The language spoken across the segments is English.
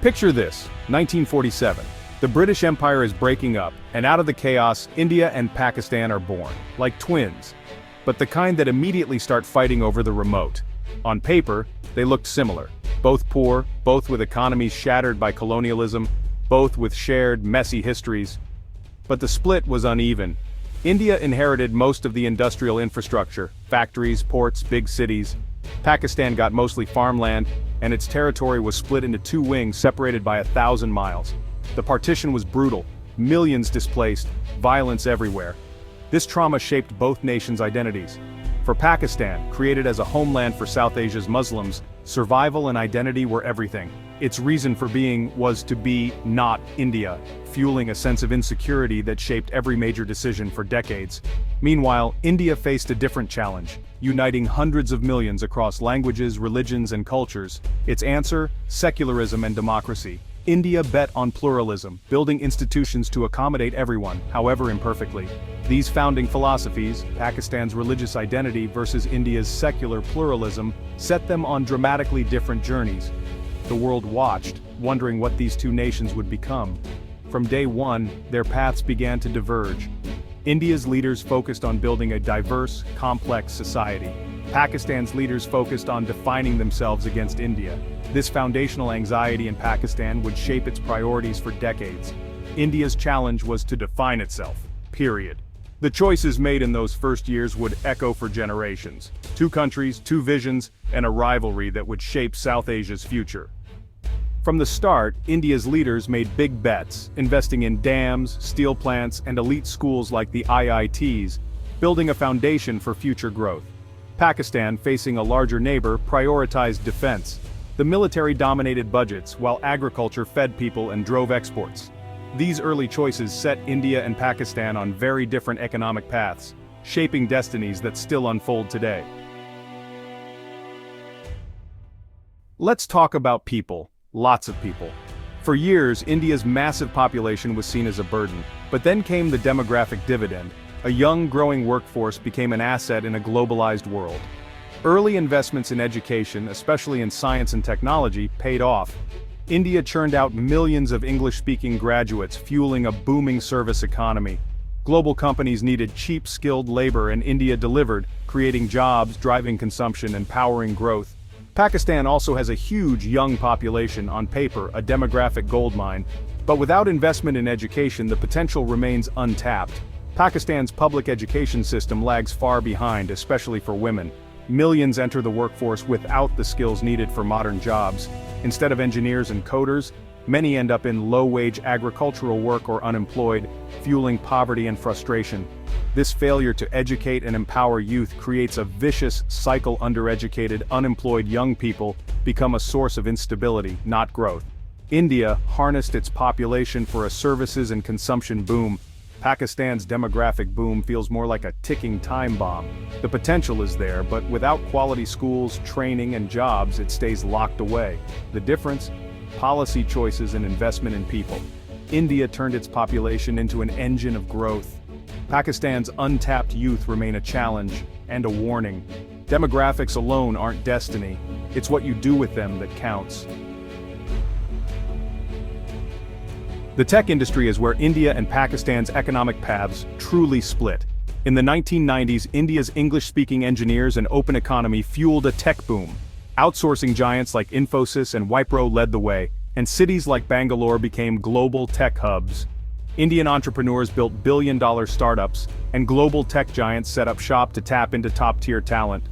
Picture this, 1947. The British Empire is breaking up, and out of the chaos, India and Pakistan are born, like twins. But the kind that immediately start fighting over the remote. On paper, they looked similar. Both poor, both with economies shattered by colonialism, both with shared, messy histories. But the split was uneven. India inherited most of the industrial infrastructure, factories, ports, big cities. Pakistan got mostly farmland, and its territory was split into two wings separated by 1,000 miles. The partition was brutal, millions displaced, violence everywhere. This trauma shaped both nations' identities. For Pakistan, created as a homeland for South Asia's Muslims, survival and identity were everything. Its reason for being was to be not India, fueling a sense of insecurity that shaped every major decision for decades. Meanwhile, India faced a different challenge, uniting hundreds of millions across languages, religions, and cultures. Its answer: secularism and democracy. India bet on pluralism, building institutions to accommodate everyone, however imperfectly. These founding philosophies, Pakistan's religious identity versus India's secular pluralism, set them on dramatically different journeys. The world watched, wondering what these two nations would become. From day one, their paths began to diverge. India's leaders focused on building a diverse, complex society. Pakistan's leaders focused on defining themselves against India. This foundational anxiety in Pakistan would shape its priorities for decades. India's challenge was to define itself, period. The choices made in those first years would echo for generations. Two countries, two visions, and a rivalry that would shape South Asia's future. From the start, India's leaders made big bets, investing in dams, steel plants, and elite schools like the IITs, building a foundation for future growth. Pakistan, facing a larger neighbor, prioritized defense. The military dominated budgets, while agriculture fed people and drove exports. These early choices set India and Pakistan on very different economic paths, shaping destinies that still unfold today. Let's talk about people. Lots of people. For years, India's massive population was seen as a burden, but then came the demographic dividend. A young, growing workforce became an asset in a globalized world. Early investments in education, especially in science and technology, paid off. India churned out millions of English-speaking graduates, fueling a booming service economy. Global companies needed cheap, skilled labor, and India delivered, creating jobs, driving consumption, and powering growth. Pakistan also has a huge young population, on paper, a demographic goldmine. But without investment in education, the potential remains untapped. Pakistan's public education system lags far behind, especially for women. Millions enter the workforce without the skills needed for modern jobs. Instead of engineers and coders, many end up in low-wage agricultural work or unemployed, fueling poverty and frustration. This failure to educate and empower youth creates a vicious cycle. Undereducated, unemployed young people become a source of instability, not growth. India harnessed its population for a services and consumption boom. Pakistan's demographic boom feels more like a ticking time bomb. The potential is there, but without quality schools, training, and jobs, it stays locked away. The difference? Policy choices and investment in people. India turned its population into an engine of growth. Pakistan's untapped youth remain a challenge and a warning. Demographics alone aren't destiny. It's what you do with them that counts. The tech industry is where India and Pakistan's economic paths truly split. In the 1990s, India's English-speaking engineers and open economy fueled a tech boom. Outsourcing giants like Infosys and Wipro led the way, and cities like Bangalore became global tech hubs. Indian entrepreneurs built billion-dollar startups, and global tech giants set up shop to tap into top-tier talent.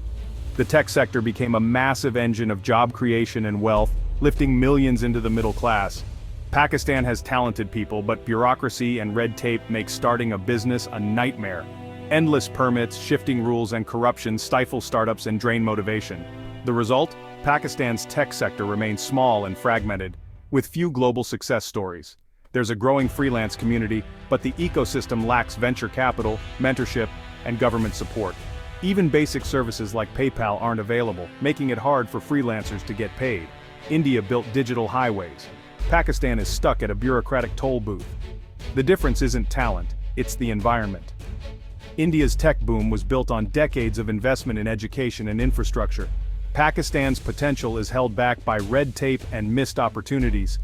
The tech sector became a massive engine of job creation and wealth, lifting millions into the middle class. Pakistan has talented people, but bureaucracy and red tape make starting a business a nightmare. Endless permits, shifting rules, and corruption stifle startups and drain motivation. The result? Pakistan's tech sector remains small and fragmented, with few global success stories. There's a growing freelance community, but the ecosystem lacks venture capital, mentorship, and government support. Even basic services like PayPal aren't available, making it hard for freelancers to get paid. India built digital highways. Pakistan is stuck at a bureaucratic toll booth. The difference isn't talent, it's the environment. India's tech boom was built on decades of investment in education and infrastructure. Pakistan's potential is held back by red tape and missed opportunities.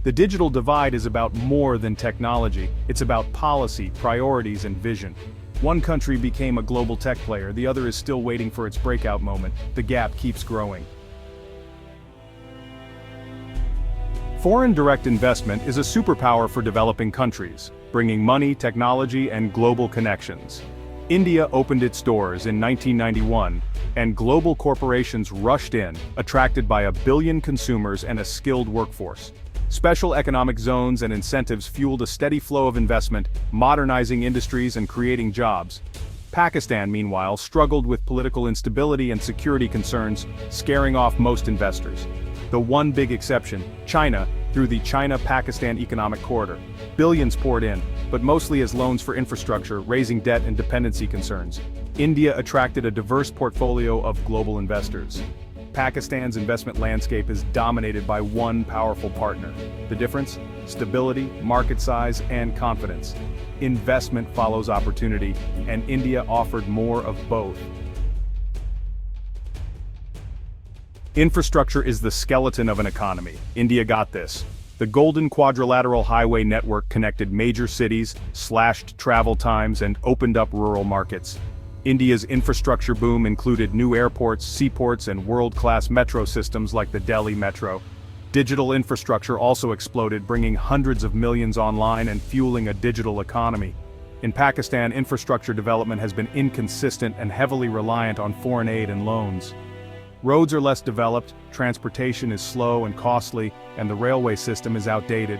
The digital divide is about more than technology, it's about policy, priorities, and vision. One country became a global tech player, the other is still waiting for its breakout moment. The gap keeps growing. Foreign direct investment is a superpower for developing countries, bringing money, technology, and global connections. India opened its doors in 1991, and global corporations rushed in, attracted by 1 billion consumers and a skilled workforce. Special economic zones and incentives fueled a steady flow of investment, modernizing industries and creating jobs. Pakistan, meanwhile, struggled with political instability and security concerns, scaring off most investors. The one big exception, China, through the China-Pakistan Economic Corridor. Billions poured in, but mostly as loans for infrastructure, raising debt and dependency concerns. India attracted a diverse portfolio of global investors. Pakistan's investment landscape is dominated by one powerful partner. The difference? Stability, market size, and confidence. Investment follows opportunity, and India offered more of both. Infrastructure is the skeleton of an economy. India got this. The Golden Quadrilateral Highway network connected major cities, slashed travel times, and opened up rural markets. India's infrastructure boom included new airports, seaports, and world-class metro systems like the Delhi Metro. Digital infrastructure also exploded, bringing hundreds of millions online and fueling a digital economy. In Pakistan, infrastructure development has been inconsistent and heavily reliant on foreign aid and loans. Roads are less developed, transportation is slow and costly, and the railway system is outdated.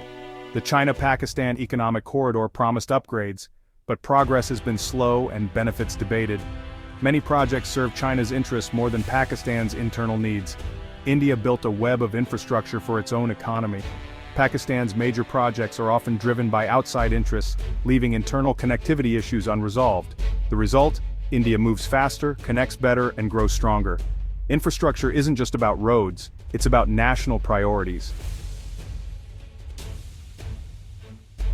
The China-Pakistan Economic Corridor promised upgrades, but progress has been slow and benefits debated. Many projects serve China's interests more than Pakistan's internal needs. India built a web of infrastructure for its own economy. Pakistan's major projects are often driven by outside interests, leaving internal connectivity issues unresolved. The result? India moves faster, connects better, and grows stronger. Infrastructure isn't just about roads, it's about national priorities.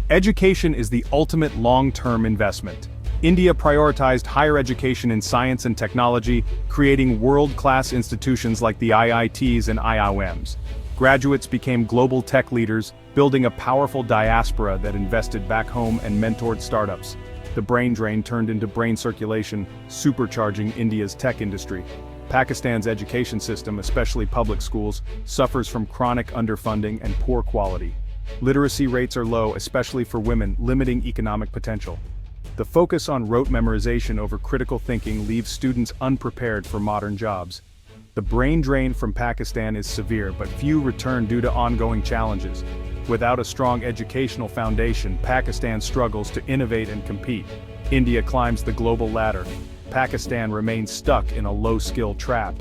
Education is the ultimate long-term investment. India prioritized higher education in science and technology, creating world-class institutions like the IITs and IIMs. Graduates became global tech leaders, building a powerful diaspora that invested back home and mentored startups. The brain drain turned into brain circulation, supercharging India's tech industry. Pakistan's education system, especially public schools, suffers from chronic underfunding and poor quality. Literacy rates are low, especially for women, limiting economic potential. The focus on rote memorization over critical thinking leaves students unprepared for modern jobs. The brain drain from Pakistan is severe, but few return due to ongoing challenges. Without a strong educational foundation, Pakistan struggles to innovate and compete. India climbs the global ladder. Pakistan remains stuck in a low-skill trap.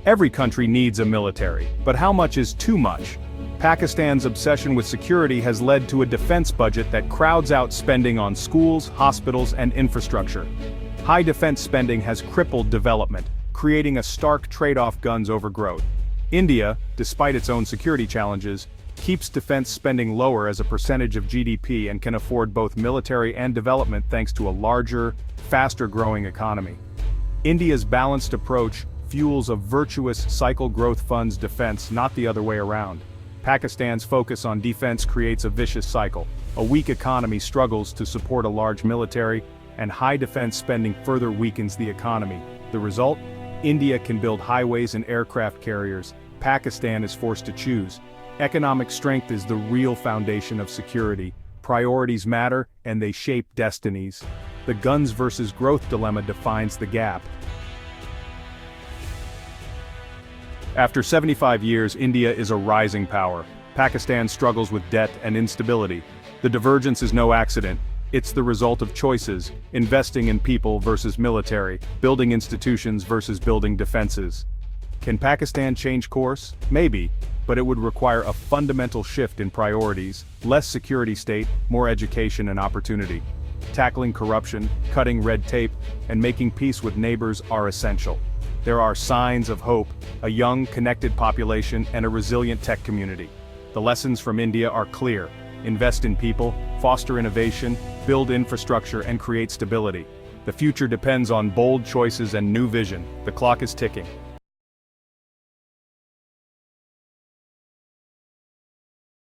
Every country needs a military, but how much is too much? Pakistan's obsession with security has led to a defense budget that crowds out spending on schools, hospitals, and infrastructure. High defense spending has crippled development, creating a stark trade-off: guns over growth. India, despite its own security challenges, keeps defense spending lower as a percentage of GDP and can afford both military and development thanks to a larger, faster-growing economy. India's balanced approach fuels a virtuous cycle: growth funds defense, not the other way around. Pakistan's focus on defense creates a vicious cycle. A weak economy struggles to support a large military, and high defense spending further weakens the economy. The result? India can build highways and aircraft carriers. Pakistan is forced to choose. Economic strength is the real foundation of security. Priorities matter, and they shape destinies. The guns versus growth dilemma defines the gap. After 75 years, India is a rising power. Pakistan struggles with debt and instability. The divergence is no accident. It's the result of choices: investing in people versus military, building institutions versus building defenses. Can Pakistan change course? Maybe, but it would require a fundamental shift in priorities: less security state, more education and opportunity. Tackling corruption, cutting red tape, and making peace with neighbors are essential. There are signs of hope: a young, connected population and a resilient tech community. The lessons from India are clear: invest in people, foster innovation, build infrastructure, and create stability. The future depends on bold choices and new vision. The clock is ticking.